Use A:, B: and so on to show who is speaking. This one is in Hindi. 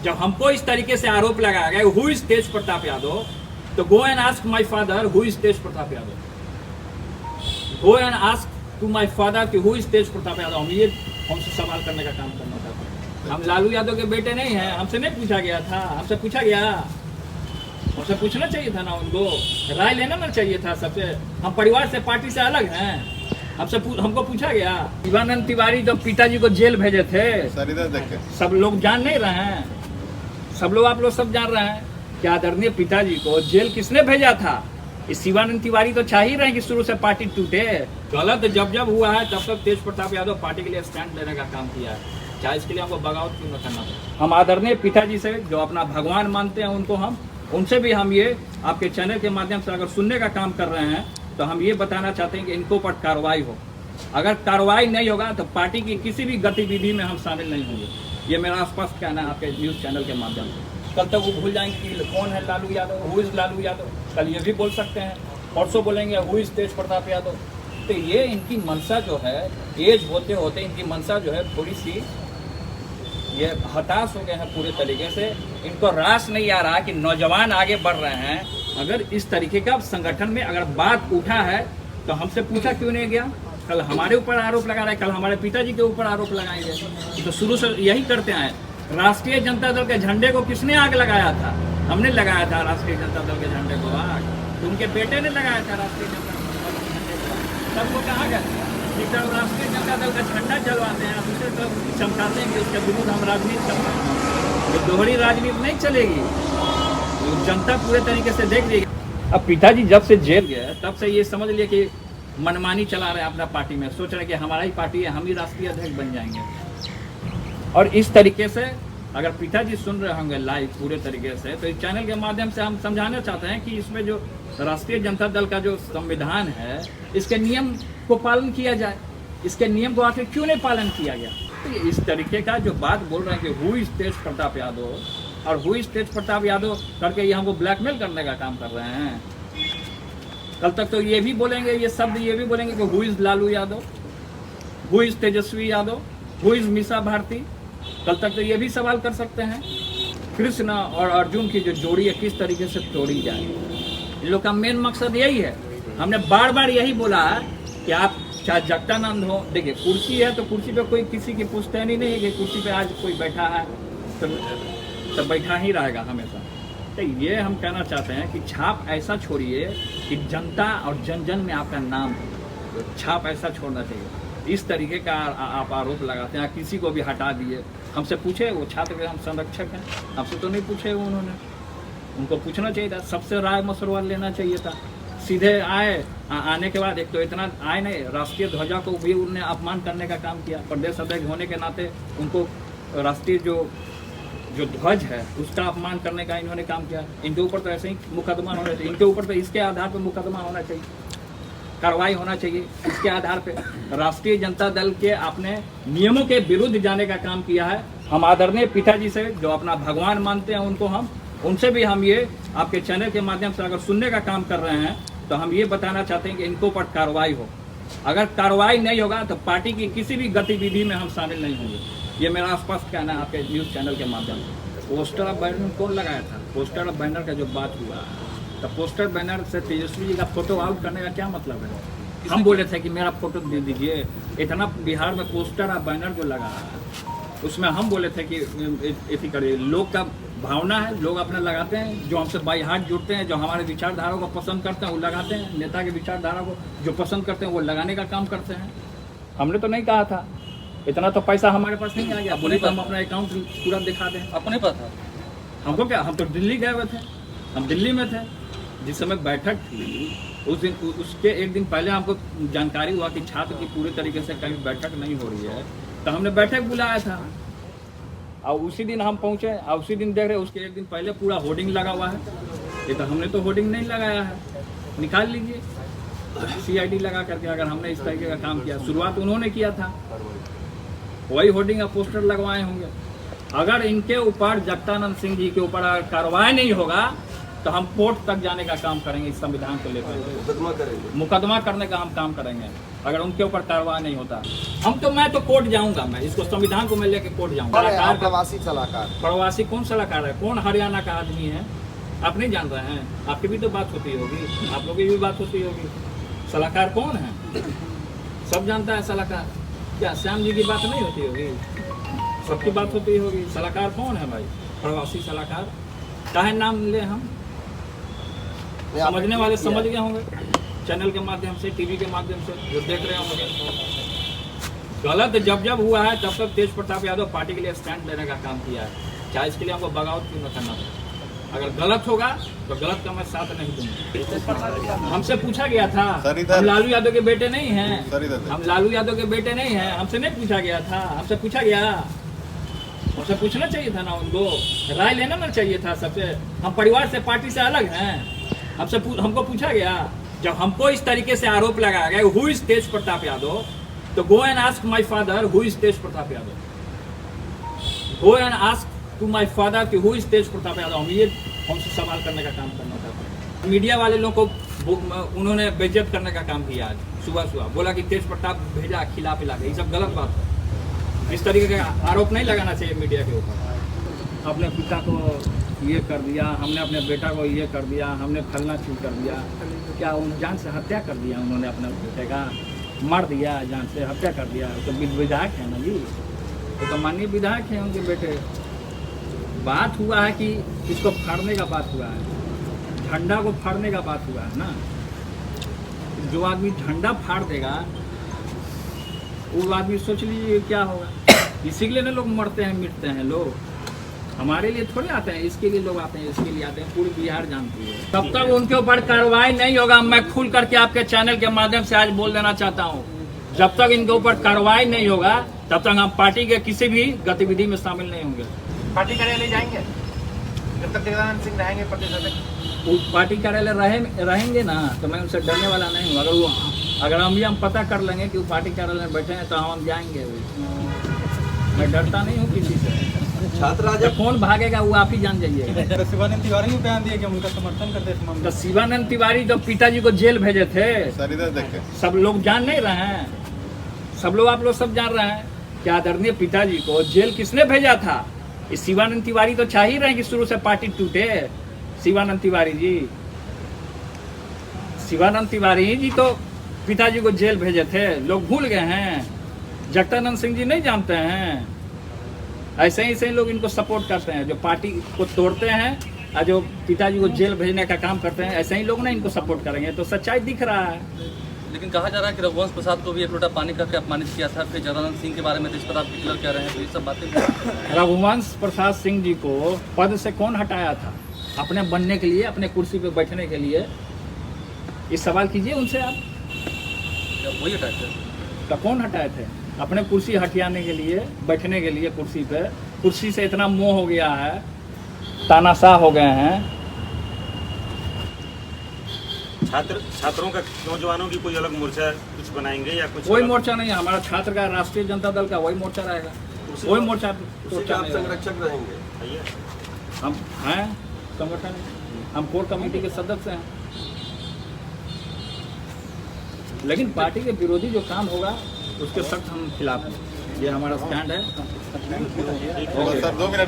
A: जब हमको इस तरीके से आरोप लगाया गया हु इज तेज प्रताप यादव, तो go and ask my father who is Tej Pratap Yadav. Go and ask to my father कि हु इज तेज प्रताप यादव। हम ये हमसे सवाल करने का काम करना चाहते हैं। हम लालू यादव के बेटे नहीं हैं, हमसे नहीं पूछा गया था। हमसे पूछा गया, हमसे पूछना चाहिए था ना, उनको राय लेना ना चाहिए था सबसे। हम परिवार से, पार्टी से अलग हैं, हमको पूछा गया। शिवानंद तिवारी जब पिताजी को जेल भेजे थे, सब लोग जान नहीं रहे हैं, सब लोग, आप लोग सब जान रहे हैं कि आदरणीय पिताजी को जेल किसने भेजा था। इस शिवानंद तिवारी तो चाह ही रहे हैं कि शुरू से पार्टी टूटे। गलत जब हुआ है तब तक तेज प्रताप यादव पार्टी के लिए स्टैंड लेने का काम किया है, चाहे इसके लिए हमको बगावत क्यों न करना पड़े। हम आदरणीय पिताजी से जो अपना भगवान मानते हैं उनको, हम उनसे भी हम ये आपके चैनल के माध्यम से अगर सुनने का काम कर रहे हैं तो हम ये बताना चाहते हैं कि इनको पर कार्रवाई हो। अगर कार्रवाई नहीं होगा तो पार्टी की किसी भी गतिविधि में हम शामिल नहीं होंगे। ये मेरा स्पष्ट कहना है आपके न्यूज़ चैनल के माध्यम से। कल तक वो भूल जाएंगे कि कौन है लालू यादव, हु इज लालू यादव। कल ये भी बोल सकते हैं, परसों बोलेंगे हु इज तेज प्रताप यादव। तो ये इनकी मनसा जो है, एज होते होते इनकी मनसा जो है थोड़ी सी ये हताश हो गए हैं पूरे तरीके से। इनको रास नहीं आ रहा कि नौजवान आगे बढ़ रहे हैं। अगर इस तरीके का संगठन में अगर बात उठा है तो हमसे पूछा क्यों नहीं गया। कल हमारे ऊपर आरोप लगा रहे, कल हमारे पिताजी के ऊपर आरोप लगाएंगे। तो शुरू से यही करते आए। राष्ट्रीय जनता दल के झंडे को किसने आग लगाया था? हमने लगाया था राष्ट्रीय जनता दल के झंडे को आग। तो उनके बेटे ने लगाया था राष्ट्रीय जनता दल के झंडे को। तब वो कहाँ गए? एक तरफ राष्ट्रीय जनता दल का झंडा जलवाते हैं, दूसरे तरफ चमकाते हैं कि उसके विरुद्ध हम राजनीति कर रहे हैं। ये दोहरी राजनीति नहीं चलेगी, तो जनता पूरे तरीके से देख लेगी। अब पिताजी जब से जेल गए तब से ये समझ लिए कि मनमानी चला रहे हैं अपना पार्टी में, सोच रहे हैं कि हमारा ही पार्टी है, हम ही राष्ट्रीय अध्यक्ष बन जाएंगे। और इस तरीके से अगर पिताजी सुन रहे होंगे लाइव पूरे तरीके से, तो इस चैनल के माध्यम से हम समझाना चाहते हैं कि इसमें जो राष्ट्रीय जनता दल का जो संविधान है, इसके नियम को पालन किया जाए। इसके नियम को आखिर क्यों नहीं पालन किया गया? तो इस तरीके का जो बात बोल रहे हैं कि हु इज तेज प्रताप यादव और हु इज तेज प्रताप यादव करके ये हमको ब्लैकमेल करने का काम कर रहे हैं। कल तक तो ये भी बोलेंगे, ये शब्द ये भी बोलेंगे कि who is Lalu Yadav, who is Tejashwi Yadav, who is Misa Bharti. कल तक तो ये भी सवाल कर सकते हैं कृष्ण और अर्जुन की जो जोड़ी है किस तरीके से तोड़ी जाए। इन लोग का मेन मकसद यही है। हमने बार बार यही बोला कि आप चाहे जगदानंद हो, देखिए कुर्सी है तो कुर्सी पे कोई किसी की पुश्तैनी नहीं है कि कुर्सी पे आज कोई बैठा है तो बैठा ही रहेगा हमेशा। तो ये हम कहना चाहते हैं कि छाप ऐसा छोड़िए कि जनता और जन जन में आपका नाम हो, तो छाप ऐसा छोड़ना चाहिए। इस तरीके का आप आरोप लगाते हैं, किसी को भी हटा दिए। हमसे पूछे, वो छात्र के हम संरक्षक हैं, हमसे तो नहीं पूछे उन्होंने। उनको पूछना चाहिए था, सबसे राय मशवरा लेना चाहिए था। सीधे आए, आने के बाद एक तो इतना आए नहीं, राष्ट्रीय ध्वजा को भी उन्होंने अपमान करने का काम किया। प्रदेश अध्यक्ष होने के नाते उनको राष्ट्रीय जो ध्वज है उसका अपमान करने का इन्होंने काम किया। इनके ऊपर तो ऐसे ही मुकदमा होना चाहिए, इनके ऊपर तो इसके आधार पर मुकदमा होना चाहिए, कार्रवाई होना चाहिए इसके आधार पे। राष्ट्रीय जनता दल के अपने नियमों के विरुद्ध जाने का काम किया है। हम आदरणीय पिताजी से जो अपना भगवान मानते हैं उनको, हम उनसे भी हम ये आपके चैनल के माध्यम से अगर सुनने का काम कर रहे हैं तो हम ये बताना चाहते हैं कि इनको पर कार्रवाई हो। अगर कार्रवाई नहीं होगा तो पार्टी की किसी भी गतिविधि में हम शामिल नहीं होंगे। ये मेरा स्पष्ट कहना है आपके न्यूज़ चैनल के माध्यम से। पोस्टर और बैनर कौन लगाया था? पोस्टर और बैनर का जो बात हुआ, तो पोस्टर बैनर से तेजस्वी जी का फोटो आउट करने का क्या मतलब है? हम बोले थे कि मेरा फोटो दे दीजिए। इतना बिहार में पोस्टर और बैनर जो लगा है उसमें हम बोले थे कि ऐसी करिए। लोग का भावना है, लोग अपना लगाते हैं, जो हमसे बाई हाथ जुड़ते हैं, जो हमारे विचारधारा को पसंद करते हैं वो लगाते हैं। नेता के विचारधारा को जो पसंद करते हैं वो लगाने का काम करते हैं। हमने तो नहीं कहा था, इतना तो पैसा हमारे पास नहीं आ गया। बोले तो हम अपना अकाउंट पूरा दिखा दें।
B: अपने पता
A: हमको क्या, हम तो दिल्ली गए हुए थे, हम दिल्ली में थे जिस समय बैठक थी। उस दिन, उसके एक दिन पहले हमको जानकारी हुआ कि छात्र की पूरे तरीके से कहीं बैठक नहीं हो रही है, तो हमने बैठक बुलाया था और उसी दिन हम पहुंचे और उसी दिन देख रहे उसके एक दिन पहले पूरा होर्डिंग लगा हुआ है। ये तो हमने तो होर्डिंग नहीं लगाया है, निकाल लीजिए CID लगा करके। अगर हमने इस तरीके का काम किया, शुरुआत उन्होंने किया था, वही होर्डिंग और पोस्टर लगवाए होंगे। अगर इनके ऊपर जगदानंद सिंह जी के ऊपर कार्रवाई नहीं होगा तो हम कोर्ट तक जाने का काम करेंगे इस संविधान को लेकर,
B: मुकदमा करेंगे,
A: मुकदमा करने का हम काम करेंगे अगर उनके ऊपर कार्रवाई नहीं होता। मैं तो कोर्ट जाऊंगा, मैं इसको संविधान को मैं लेके कोर्ट जाऊंगा।
B: प्रवासी सलाहकार,
A: प्रवासी कौन सलाहकार है, कौन हरियाणा का आदमी है, आप नहीं जान रहे हैं? आपकी भी तो बात होती होगी, आप लोगों की भी बात होती होगी। सलाहकार कौन है, सब जानता है सलाहकार। क्या श्याम जी की बात नहीं होती होगी? सबकी बात होती होगी। सलाहकार कौन है भाई? प्रवासी सलाहकार। चाहे नाम ले, हम समझने वाले समझ गए होंगे, चैनल के माध्यम से, टीवी के माध्यम से जो देख रहे होंगे। गलत जब जब हुआ है तब तक तेज प्रताप यादव पार्टी के लिए स्टैंड लेने का काम किया है, चाहे इसके लिए हमको बगावत क्यों न करना पड़े। अगर गलत होगा तो गलत का मैं साथ नहीं दूंगा। हमसे पूछा गया था, हम लालू यादव के बेटे नहीं हैं, हम लालू यादव के बेटे नहीं हैं, हमसे नहीं पूछा गया था। हमसे पूछा गया, हमसे पूछना चाहिए था ना, उनको राय लेना ना चाहिए था सबसे। हम परिवार से, पार्टी से अलग हैं, हमको पूछा गया। जब हमको इस तरीके से आरोप लगाया गया हु इज तेज प्रताप यादव, तो go and ask my father who is Tej Pratap Yadav. Go and ask to my father कि हु इज तेज प्रताप यादव। हम ये हमसे सवाल करने का काम करना चाहते हैं। मीडिया वाले लोगों को उन्होंने बेइज्जत करने का काम किया आज सुबह सुबह, बोला कि तेज प्रताप भेजा खिला पिला के। ये सब गलत बात है, इस तरीके का आरोप नहीं लगाना चाहिए मीडिया के ऊपर। अपने पिता को ये कर दिया, हमने अपने बेटा को ये कर दिया, हमने फलना चीज कर दिया। क्या उन जान से हत्या कर दिया उन्होंने, अपने बेटे का मार दिया, जान से हत्या कर दिया। तो विधायक है ना जी, तो माननीय विधायक है उनके बेटे। बात हुआ है कि इसको फाड़ने का बात हुआ है, झंडा को फाड़ने का बात हुआ है ना। जो आदमी झंडा फाड़ देगा वो आदमी सोच लीजिए क्या होगा। इसी के लिए ना लोग मरते हैं, मिटते हैं लोग। हमारे लिए थोड़े आते हैं, इसके लिए लोग आते हैं, इसके लिए आते हैं। पूरी बिहार जानती है। तब तक उनके ऊपर कार्रवाई नहीं होगा, मैं खुल करके आपके चैनल के माध्यम से आज बोल देना चाहता हूँ, जब तक इनके ऊपर कार्रवाई नहीं होगा तब तक हम पार्टी के किसी भी गतिविधि में शामिल नहीं होंगे।
C: पार्टी कार्यालय जाएंगे जब तक जगदानंद सिंह रहेंगे प्रदेश अध्यक्ष।
A: वो पार्टी कार्यालय रहेंगे ना, तो मैं उनसे डरने वाला नहीं हूँ। अगर हम पता कर लेंगे कि वो पार्टी कार्यालय में बैठे हैं तो हम जाएंगे। मैं डरता नहीं हूँ किसी से।
B: छात्र राजा
A: कौन भागेगा वो आप ही जान जाइए।
D: शिवानंद तिवारी ने बयान दिया कि उनका समर्थन करते थे।
A: तो शिवानंद तिवारी जब पिताजी को जेल भेजे थे, सब लोग जान नहीं रहे हैं, सब लोग, आप लोग सब जान रहे हैं कि आदरणीय पिताजी को जेल किसने भेजा था। इस शिवानंद तिवारी तो चाह ही रहे कि शुरू से पार्टी टूटे। शिवानंद तिवारी जी तो पिताजी को जेल भेजे थे, लोग भूल गए हैं। जगदानंद सिंह जी नहीं जानते हैं। ऐसे ही लोग इनको सपोर्ट करते हैं, जो पार्टी को तोड़ते हैं और जो पिताजी को जेल भेजने का काम करते हैं, ऐसे ही लोग ना इनको सपोर्ट करेंगे। तो सच्चाई दिख रहा है।
D: लेकिन कहा जा रहा है कि रघुवंश प्रसाद को भी एक लोटा पानी करके अपमानित किया था, फिर जगदानंद सिंह के बारे में तेज प्रताप डिक्लेयर कह रहे हैं। तो ये सब बातें,
A: रघुवंश प्रसाद सिंह जी को पद से कौन हटाया था? अपने बनने के लिए, अपने कुर्सी पे बैठने के लिए? इस सवाल कीजिए उनसे आप।
D: वही हटाए थे?
A: तो कौन हटाए थे? अपने कुर्सी हटियाने के लिए, बैठने के लिए कुर्सी पे। कुर्सी से इतना मोह हो गया है, तानाशाह हो गए हैं।
E: छात्रों का, नौजवानों की कोई अलग मोर्चा कुछ बनाएंगे या कुछ?
A: कोई मोर्चा नहीं है हमारा। छात्र का, राष्ट्रीय जनता दल का वही मोर्चा रहेगा। कोई मोर्चा
B: संरक्षक रहेंगे।
A: हम हैं संगठन, हम कोर कमेटी के सदस्य हैं। लेकिन पार्टी के विरोधी जो काम होगा उसके सख्त हम खिलाफ हैं। ये हमारा स्टैंड है।